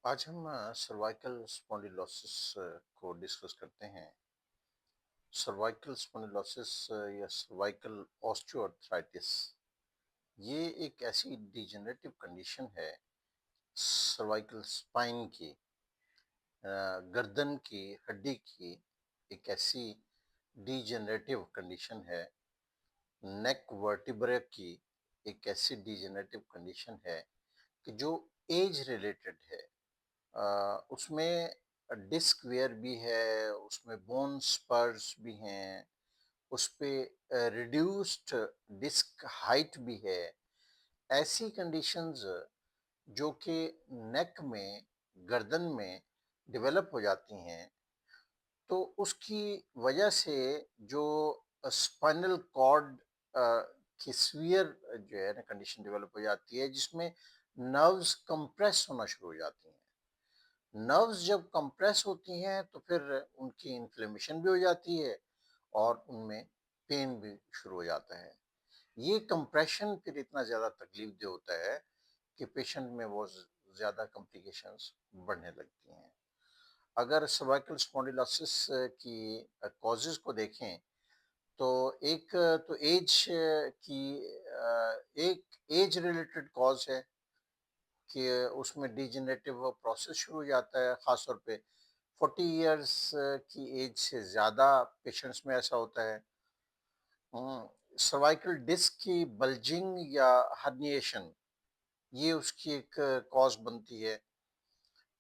आज हम cervical spondylosis को डिस्कस करते हैं। सर्वाइकल स्पॉन्डिलोसिस या सर्वाइकल ऑस्टियोआर्थराइटिस ये एक ऐसी डिजेनरेटिव कंडीशन है सर्वाइकल स्पाइन की, गर्दन की हड्डी की एक ऐसी डिजेनरेटिव कंडीशन है। नेक वर्टिब्रा की एक ऐसी डिजेनरेटिव कंडीशन है कि जो एज रिलेटेड है। उसमें डिस्क वेयर भी है, उसमें बोन स्पर्स भी हैं, उस पे रिड्यूस्ड डिस्क हाइट भी है। ऐसी कंडीशंस जो कि नेक में, गर्दन में डेवलप हो जाती हैं, तो उसकी वजह से जो स्पाइनल कॉर्ड की सीवियर जो है ना कंडीशन डेवलप हो जाती है, जिसमें नर्व्स कंप्रेस होना शुरू हो जाती हैं। नर्व्स जब कंप्रेस होती हैं तो फिर उनकी इन्फ्लेमेशन भी हो जाती है और उनमें पेन भी शुरू हो जाता है। ये कंप्रेशन फिर इतना ज़्यादा तकलीफ दे होता है कि पेशेंट में वो ज़्यादा कॉम्प्लिकेशंस बढ़ने लगती हैं। अगर सर्वाइकल स्पॉन्डिलोसिस की कॉजेज़ को देखें तो एक तो एज की एक एज रिलेटेड कॉज है कि उसमें डिजेनरेटिव प्रोसेस शुरू हो जाता है, ख़ास तौर पे 40 इयर्स की एज से ज़्यादा पेशेंट्स में ऐसा होता है। सर्वाइकल डिस्क की बल्जिंग या हर्निएशन ये उसकी एक कॉज बनती है।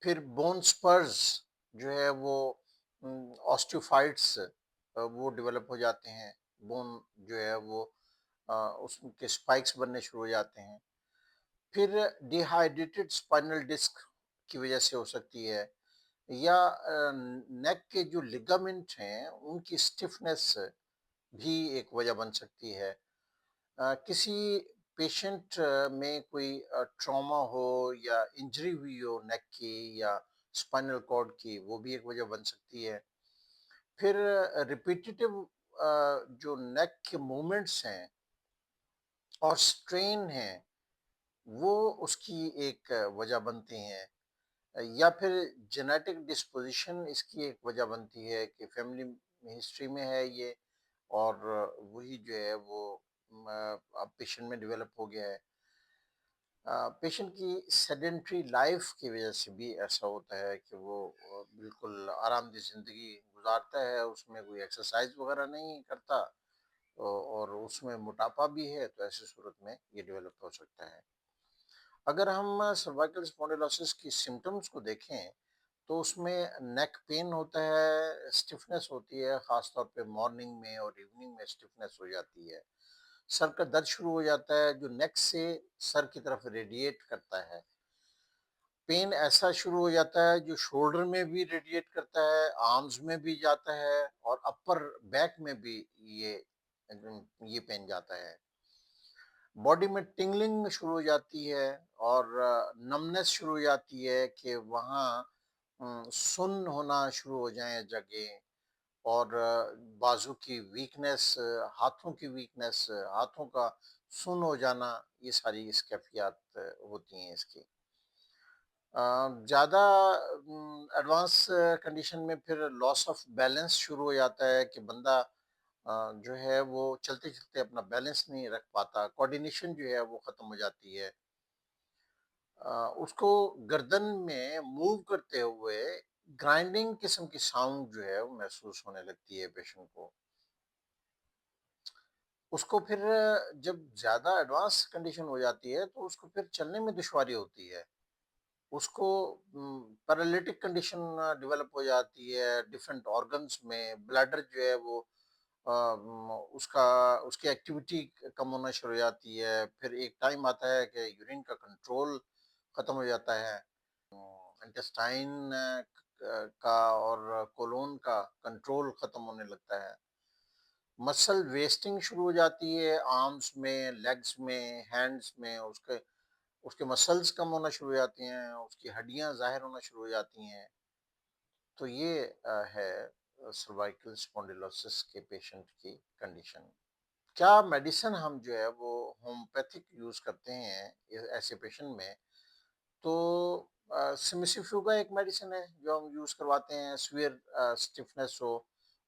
फिर बोन स्पर्स जो है वो ऑस्टियोफाइट्स वो डेवलप हो जाते हैं। बोन जो है वो उसके स्पाइक्स बनने शुरू हो जाते हैं। फिर डिहाइड्रेटेड स्पाइनल डिस्क की वजह से हो सकती है, या नेक के जो लिगामेंट हैं उनकी स्टिफनेस भी एक वजह बन सकती है। किसी पेशेंट में कोई ट्रॉमा हो या इंजरी हुई हो नेक की या स्पाइनल कॉर्ड की, वो भी एक वजह बन सकती है। फिर रिपीटेटिव जो नेक के मूवमेंट्स हैं और स्ट्रेन है, वो उसकी एक वजह बनती हैं। या फिर जेनेटिक डिस्पोजिशन इसकी एक वजह बनती है कि फैमिली हिस्ट्री में है ये, और वही जो है वो अब पेशेंट में डेवलप हो गया है। पेशेंट की सेडेंट्री लाइफ की वजह से भी ऐसा होता है कि वो बिल्कुल आरामदेह ज़िंदगी गुजारता है, उसमें कोई एक्सरसाइज वगैरह नहीं करता, और उसमें मोटापा भी है, तो ऐसी सूरत में ये डेवलप हो सकता है। अगर हम सर्वाइकल स्पॉन्डिलोसिस की सिम्टम्स को देखें तो उसमें नेक पेन होता है, स्टिफनेस होती है, खास तौर पे मॉर्निंग में और इवनिंग में स्टिफनेस हो जाती है। सर का दर्द शुरू हो जाता है जो नेक से सर की तरफ रेडिएट करता है। पेन ऐसा शुरू हो जाता है जो शोल्डर में भी रेडिएट करता है, आर्म्स में भी जाता है और अपर बैक में भी ये ये पेन जाता है। बॉडी में टिंगलिंग शुरू हो जाती है और नमनेस शुरू हो जाती है कि वहाँ सुन्न होना शुरू हो जाए जगह, और बाजू की वीकनेस, हाथों की वीकनेस, हाथों का सुन्न हो जाना, ये सारी इस कैफियत होती हैं इसकी। ज़्यादा एडवांस कंडीशन में फिर लॉस ऑफ बैलेंस शुरू हो जाता है कि बंदा जो है वो चलते-चलते अपना बैलेंस नहीं रख पाता, कोऑर्डिनेशन जो है वो ख़त्म हो जाती है। उसको गर्दन में मूव करते हुए ग्राइंडिंग किस्म की साउंड जो है वो महसूस होने लगती है पेशेंट को। उसको फिर जब ज़्यादा एडवांस कंडीशन हो जाती है तो उसको फिर चलने में दुश्वारी होती है। उसको पैरालिटिक कंडीशन डेवलप हो जाती है, डिफरेंट ऑर्गन्स में ब्लैडर जो है वो उसका उसकी एक्टिविटी कम होना शुरू हो जाती है। फिर एक टाइम आता है कि यूरिन का कंट्रोल खत्म हो जाता है। इंटेस्टाइन का और कोलोन का कंट्रोल खत्म होने लगता है। मसल वेस्टिंग शुरू हो जाती है, आर्म्स में, लेग्स में, हैंड्स में, उसके उसके मसल्स कम होना शुरू हो जाती हैं, उसकी हड्डियां जाहिर होना शुरू हो जाती हैं। तो ये है सर्वाइकल स्पॉन्डिलोसिस के पेशेंट की कंडीशन। क्या मेडिसिन हम जो है वो होम्योपैथिक यूज़ करते हैं ऐसे पेशेंट में, तो सिमिसिफ्यू का एक मेडिसिन है जो हम यूज़ करवाते हैं सीवियर स्टिफनेस हो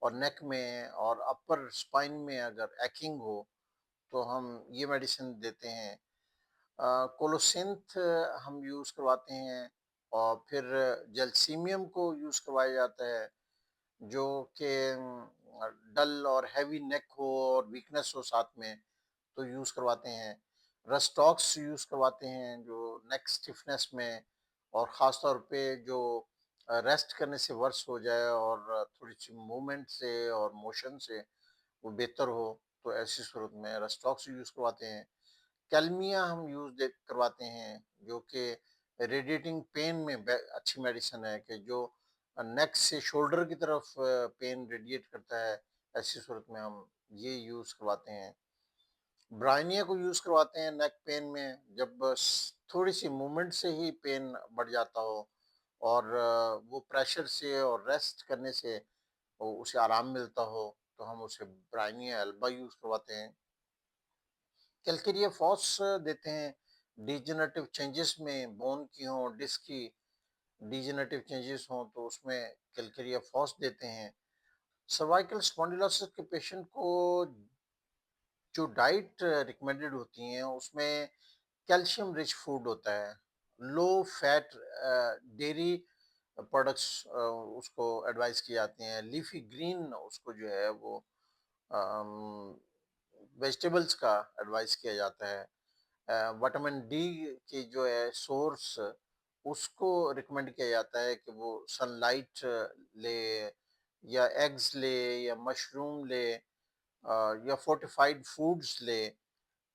और नेक में और अपर स्पाइन में अगर एकइंग हो तो हम ये मेडिसिन देते हैं। कोलोसिंथ हम यूज़ करवाते हैं और फिर जलसीमियम को यूज़ करवाया जाता है जो कि डल और हैवी नेक हो और वीकनेस हो साथ में तो यूज़ करवाते हैं। रस्टॉक्स यूज़ करवाते हैं जो नेक स्टिफनेस में और ख़ास तौर पे जो रेस्ट करने से वर्स हो जाए और थोड़ी-सी मूवमेंट से और मोशन से वो बेहतर हो, तो ऐसी सूरत में रस्टॉक्स यूज़ करवाते हैं। कैल्मिया हम यूज़ दे करवाते हैं जो कि रेडिएटिंग पेन में अच्छी मेडिसिन है कि जो नेक से शोल्डर की तरफ पेन रेडिएट करता है, ऐसी सूरत में हम ये यूज़ करवाते हैं। ब्रायनिया को यूज़ करवाते हैं नेक पेन में जब बस थोड़ी-सी मूवमेंट से ही पेन बढ़ जाता हो और वो प्रेशर से और रेस्ट करने से उसे आराम मिलता हो, तो हम उसे ब्रायनिया एल्बा यूज़ करवाते हैं। कैलकेरिया फॉस देते हैं डिजेनरेटिव चेंजेस में बोन की हों, डिस्क की डिजेनरेटिव चेंजेस हों तो उसमें कैलकेरिया फॉस देते हैं। सर्वाइकल स्पॉन्डिलोसिस के पेशेंट को जो डाइट रिकमेंडेड होती हैं उसमें कैल्शियम रिच फूड होता है, लो फैट डेयरी प्रोडक्ट्स उसको एडवाइस की जाती हैं, लीफी ग्रीन उसको जो है वो वेजिटेबल्स का एडवाइस किया जाता है। विटामिन डी की जो है सोर्स उसको रिकमेंड किया जाता है कि वो सनलाइट ले या एग्स ले या मशरूम ले या फोर्टिफाइड फूड्स ले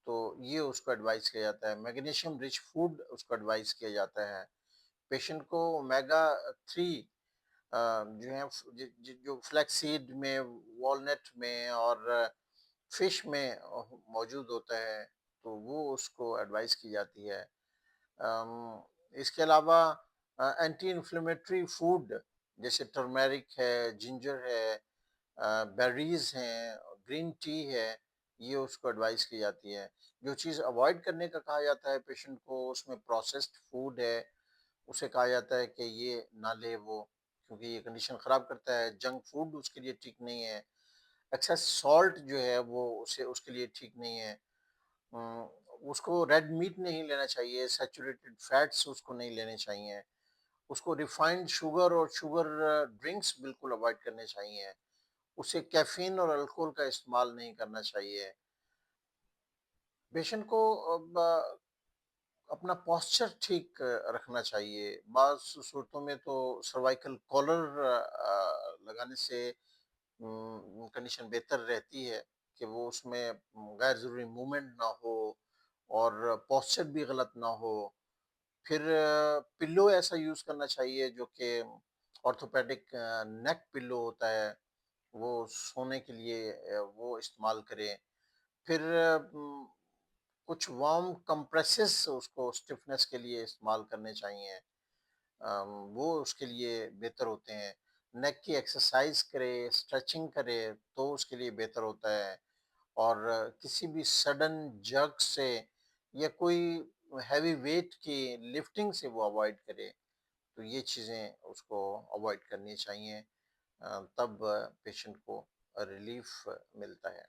तो ये उसको एडवाइस किया जाता है। मैग्नीशियम रिच फूड उसको एडवाइस किया जाता है। पेशेंट को ओमेगा 3 जो है जो फ्लैक्सीड में, वॉलनट में और फिश में मौजूद होता है, तो वो उसको एडवाइस की जाती है। इसके अलावा एंटी इन्फ्लेमेटरी फूड जैसे टर्मेरिक है, जिंजर है, बेरीज़ हैं, ग्रीन टी है, ये उसको एडवाइस की जाती है। जो चीज़ अवॉइड करने का कहा जाता है पेशेंट को उसमें प्रोसेस्ड फूड है, उसे कहा जाता है कि ये ना ले वो, क्योंकि ये कंडीशन ख़राब करता है। जंक फूड उसके लिए ठीक नहीं है। एक्सेस सॉल्ट जो है वो उसे उसके लिए ठीक नहीं है। उम, उसको रेड मीट नहीं लेना चाहिए, सैचुरेटेड फैट्स उसको नहीं लेने चाहिए। उसको रिफाइंड शुगर और शुगर ड्रिंक्स बिल्कुल अवॉइड करने चाहिए। उसे कैफ़ीन और अल्कोहल का इस्तेमाल नहीं करना चाहिए। पेशेंट को अपना पोस्चर ठीक रखना चाहिए। बाज़ सूरतों में तो सर्वाइकल कॉलर लगाने से कंडीशन बेहतर रहती है कि वो उसमें गैर ज़रूरी मूवमेंट ना हो और पोस्चर भी गलत ना हो। फिर पिल्लो ऐसा यूज़ करना चाहिए जो कि ऑर्थोपेडिक नेक पिल्लो होता है, वो सोने के लिए वो इस्तेमाल करें। फिर कुछ वार्म कंप्रेसेस उसको स्टिफनेस के लिए इस्तेमाल करने चाहिए। वो उसके लिए बेहतर होते हैं। नेक की एक्सरसाइज करे, स्ट्रेचिंग करे तो उसके लिए बेहतर होता है और किसी भी सडन जर्क से या कोई हैवी वेट की लिफ्टिंग से वो अवॉइड करे। तो ये चीज़ें उसको अवॉइड करनी चाहिए तब पेशेंट को रिलीफ मिलता है।